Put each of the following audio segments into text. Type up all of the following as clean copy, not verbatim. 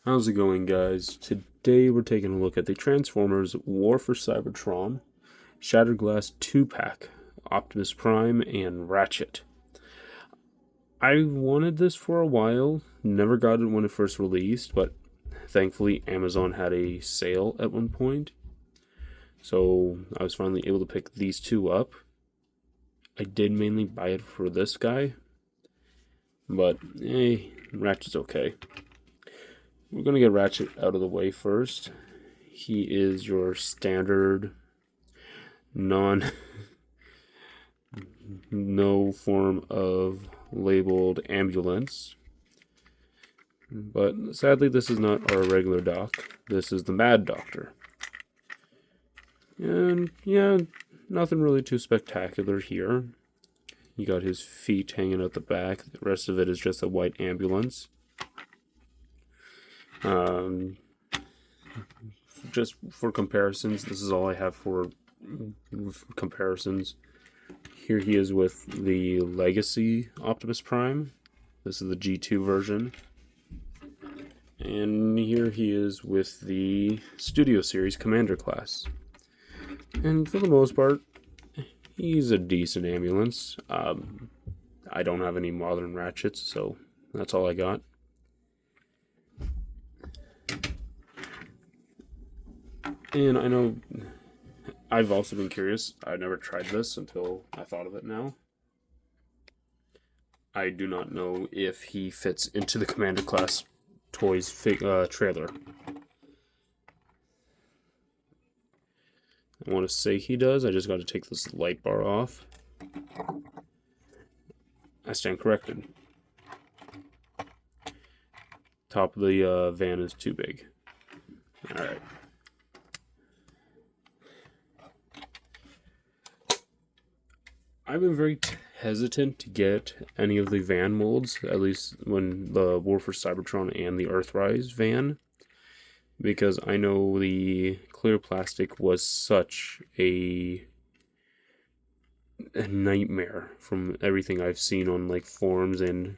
How's it going, guys? Today we're taking a look at the Transformers War for Cybertron Shattered Glass 2-pack, Optimus Prime and Ratchet. I wanted this for a while, never got it when it first released, but thankfully Amazon had a sale at one point, so I was finally able to pick these two up. I did mainly buy it for this guy, but Ratchet's okay. We're going to get Ratchet out of the way first. He is your standard no form of labeled ambulance. But sadly, this is not our regular doc. This is the Mad Doctor. And yeah, nothing really too spectacular here. You got his feet hanging out the back. The rest of it is just a white ambulance. Just for comparisons, this is all I have for comparisons. Here he is with the Legacy Optimus Prime. This is the G2 version. And here he is with the Studio Series Commander class. And for the most part, he's a decent ambulance. I don't have any modern Ratchets, so that's all I got. And I know I've also been curious. I never tried this until I thought of it now. I do not know if he fits into the Commander class toys trailer. I want to say he does. I just got to take this light bar off. I stand corrected. Top of the van is too big. Alright. I've been very hesitant to get any of the van molds, at least when the War for Cybertron and the Earthrise van, because I know the clear plastic was such a nightmare from everything I've seen on like forums and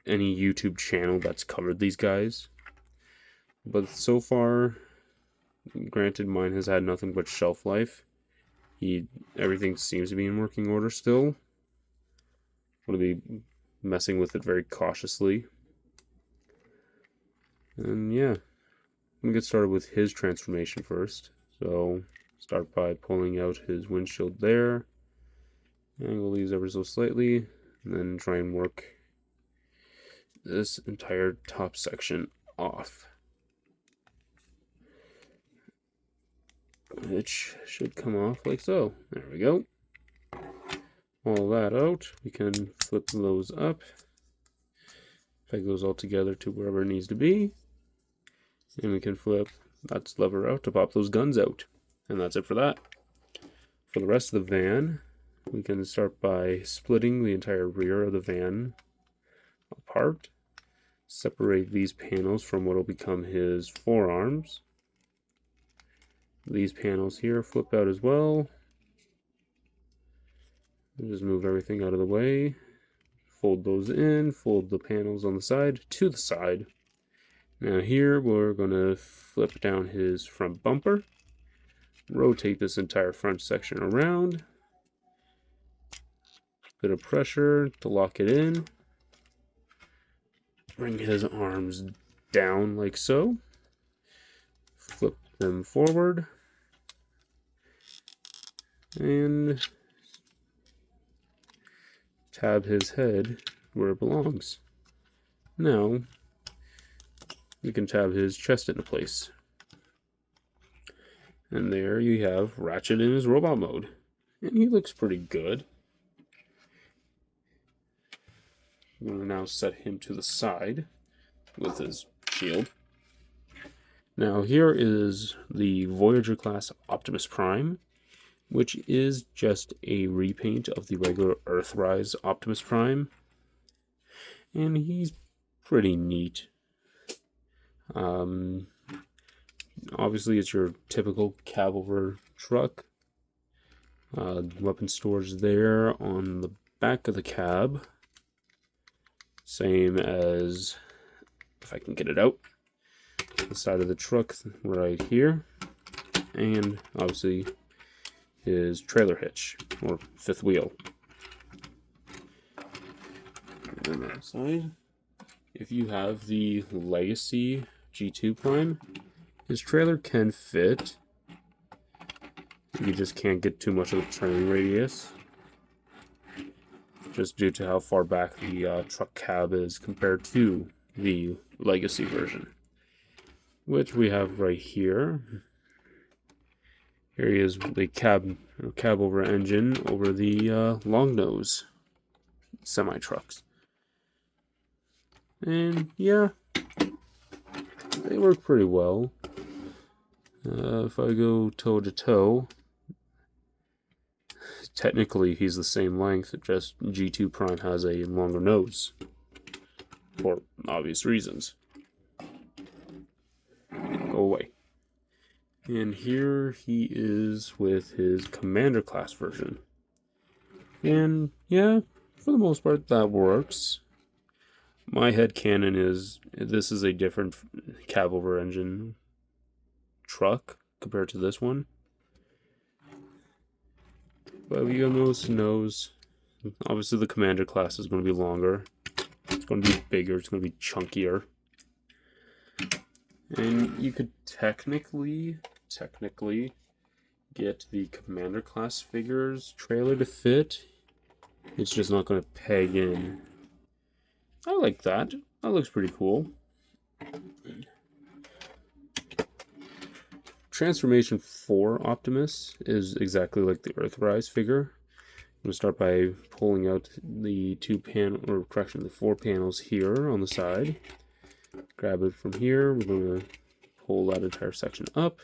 any YouTube channel that's covered these guys. But so far, granted, mine has had nothing but shelf life. Everything seems to be in working order still. I'm going to be messing with it very cautiously. And yeah, I'm going to get started with his transformation first. So, start by pulling out his windshield there. Angle these ever so slightly. And then try and work this entire top section off. Which should come off like so. There we go. All that out. We can flip those up. Peg those all together to wherever it needs to be. And we can flip that lever out to pop those guns out. And that's it for that. For the rest of the van, we can start by splitting the entire rear of the van apart. Separate these panels from what will become his forearms. These panels here flip out as well. Just move everything out of the way. Fold those in. Fold the panels on the side to the side. Now here we're going to flip down his front bumper. Rotate this entire front section around. Bit of pressure to lock it in. Bring his arms down like so. Flip them forward. And tab his head where it belongs. Now, we can tab his chest into place. And there you have Ratchet in his robot mode. And he looks pretty good. I'm going to now set him to the side with his shield. Now here is the Voyager class Optimus Prime, which is just a repaint of the regular Earthrise Optimus Prime. And he's pretty neat. Obviously it's your typical cavalry truck. Weapon storage there on the back of the cab. Same as if I can get it out. The side of the truck right here, and obviously his trailer hitch or fifth wheel. And on that side, if you have the Legacy G2 Prime, his trailer can fit. You just can't get too much of the turning radius, just due to how far back the truck cab is compared to the Legacy version, which we have right here. Here is the cab over engine over the long nose semi trucks, and yeah, they work pretty well. If I go toe to toe, technically he's the same length, just G2 Prime has a longer nose, for obvious reasons. Go away. And here he is with his Commander class version. And yeah, for the most part that works. My headcanon is this is a different cab over engine truck compared to this one. But we go nose to nose. Obviously the Commander class is going to be longer. It's going to be bigger. It's going to be chunkier. And you could technically get the Commander class figures trailer to fit. It's just not going to peg in. I like that. That looks pretty cool. Transformation for Optimus is exactly like the Earthrise figure. I'm going to start by pulling out the the 4 panels here on the side. Grab it from here. We're going to pull that entire section up.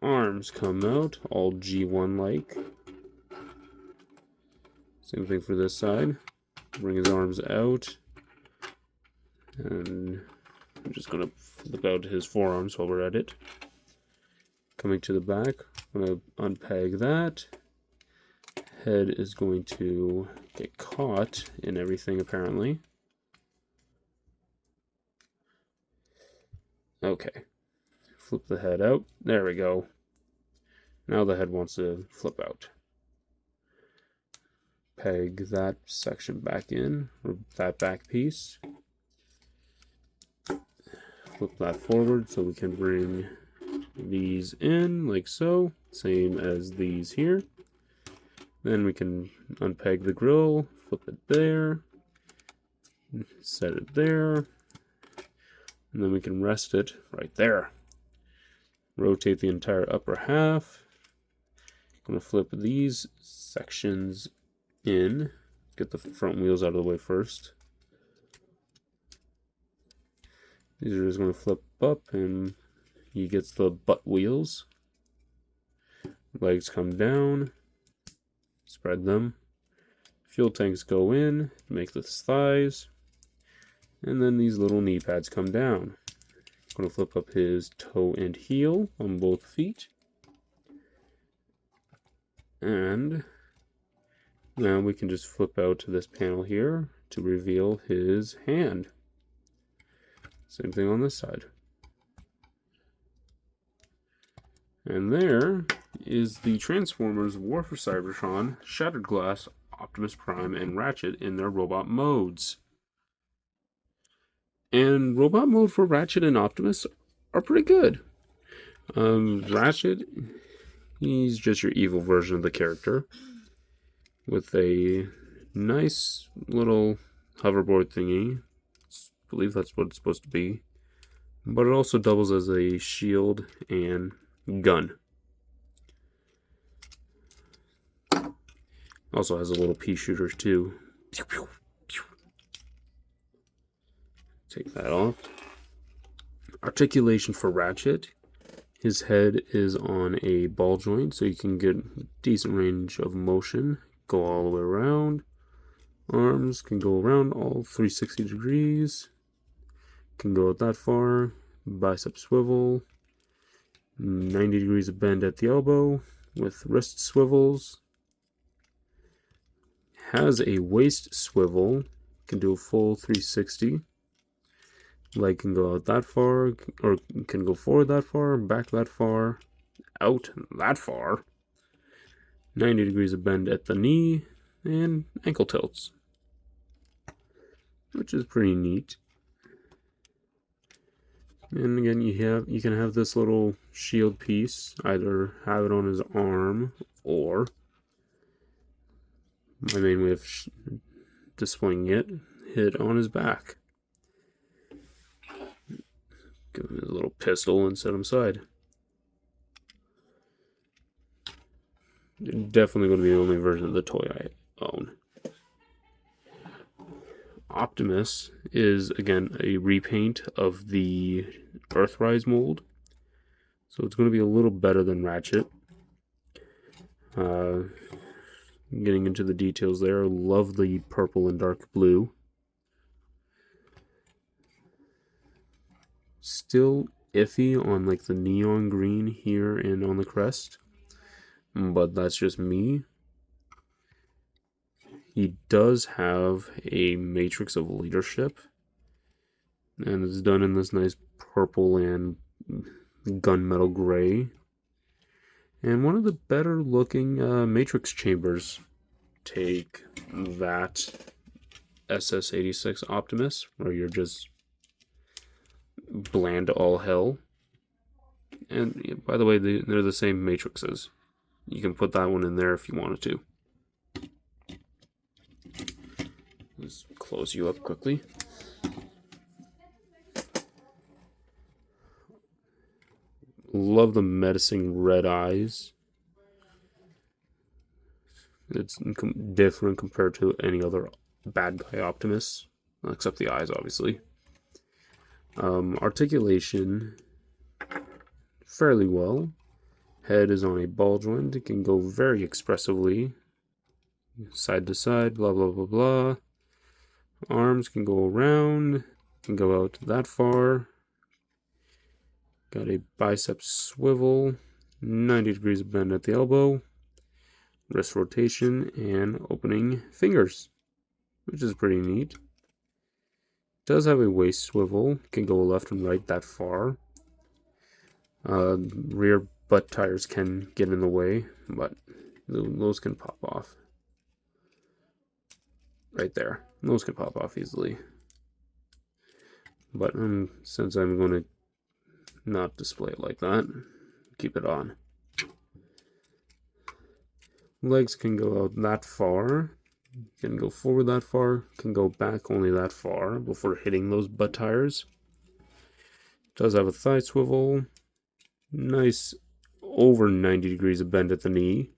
Arms come out, all G1 like. Same thing for this side. Bring his arms out. And I'm just going to flip out his forearms while we're at it. Coming to the back, I'm going to unpeg that. Head is going to get caught in everything apparently. Okay. Flip the head out. There we go. Now the head wants to flip out. Peg that section back in, or that back piece. Flip that forward so we can bring these in like so, same as these here. Then we can unpeg the grill, flip it there, set it there, and then we can rest it right there. Rotate the entire upper half. I'm going to flip these sections in. Get the front wheels out of the way first. These are just going to flip up and he gets the butt wheels. Legs come down. Spread them. Fuel tanks go in, make the thighs. And then these little knee pads come down. I'm going to flip up his toe and heel on both feet. And now we can just flip out to this panel here to reveal his hand. Same thing on this side. And there is the Transformers War for Cybertron, Shattered Glass, Optimus Prime, and Ratchet in their robot modes. And robot mode for Ratchet and Optimus are pretty good. Ratchet, he's just your evil version of the character with a nice little hoverboard thingy. I believe that's what it's supposed to be. But it also doubles as a shield and gun. Also has a little pea shooter too. Take that off. Articulation for Ratchet. His head is on a ball joint, so you can get decent range of motion. Go all the way around. Arms can go around all 360 degrees. Can go out that far. Bicep swivel. 90 degrees of bend at the elbow with wrist swivels. Has a waist swivel. can do a full 360. Leg can go out that far, or can go forward that far, back that far, out that far. 90 degrees of bend at the knee, and ankle tilts, which is pretty neat. And again, you can have this little shield piece, either have it on his arm, or my main way of displaying it, hit on his back. Give him a little pistol and set him aside. Definitely going to be the only version of the toy I own. Optimus is, again, a repaint of the Earthrise mold. So it's going to be a little better than Ratchet. Getting into the details there, love the purple and dark blue. Still iffy on like the neon green here and on the crest, but that's just me. He does have a matrix of leadership, and it's done in this nice purple and gunmetal gray. And one of the better looking matrix chambers take that SS-86 Optimus, where you're just bland all hell. And by the way, they're the same matrices. You can put that one in there if you wanted to. Let's close you up quickly. Love the menacing red eyes. It's different compared to any other bad guy Optimus, except the eyes, obviously. Articulation, fairly well. Head is on a ball joint. It can go very expressively, side to side, blah, blah, blah, blah. Arms can go around, can go out that far. Got a bicep swivel, 90 degrees of bend at the elbow, wrist rotation, and opening fingers, which is pretty neat. Does have a waist swivel, can go left and right that far. Rear butt tires can get in the way, but those can pop off. Right there. Those can pop off easily. But since I'm going to not display it like that, keep it on. Legs can go out that far, can go forward that far, can go back only that far before hitting those butt tires. Does have a thigh swivel, nice over 90 degrees of bend at the knee,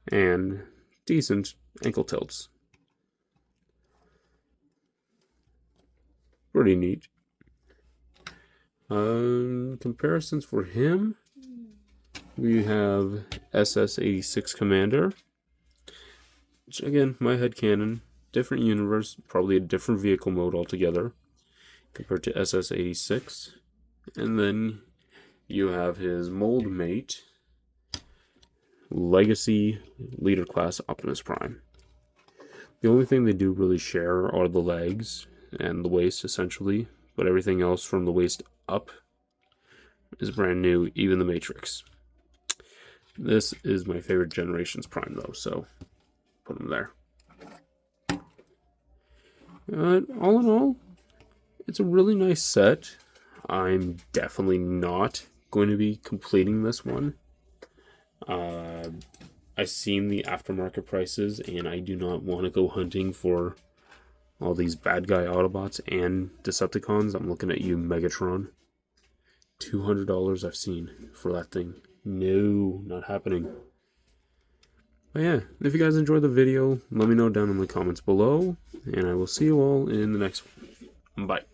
and decent ankle tilts. Pretty neat. Comparisons for him, we have SS-86 Commander, which again, my headcanon, different universe, probably a different vehicle mode altogether compared to SS-86. And then you have his mold mate, Legacy Leader Class Optimus Prime. The only thing they do really share are the legs and the waist, essentially, but everything else from the waist up is brand new, even the Matrix. This is my favorite Generations Prime, though, so put them there. All in all, it's a really nice set. I'm definitely not going to be completing this one. I've seen the aftermarket prices, and I do not want to go hunting for all these bad guy Autobots and Decepticons. I'm looking at you, Megatron. $200 I've seen for that thing. No, not happening. But yeah, if you guys enjoyed the video, let me know down in the comments below, and I will see you all in the next one. Bye.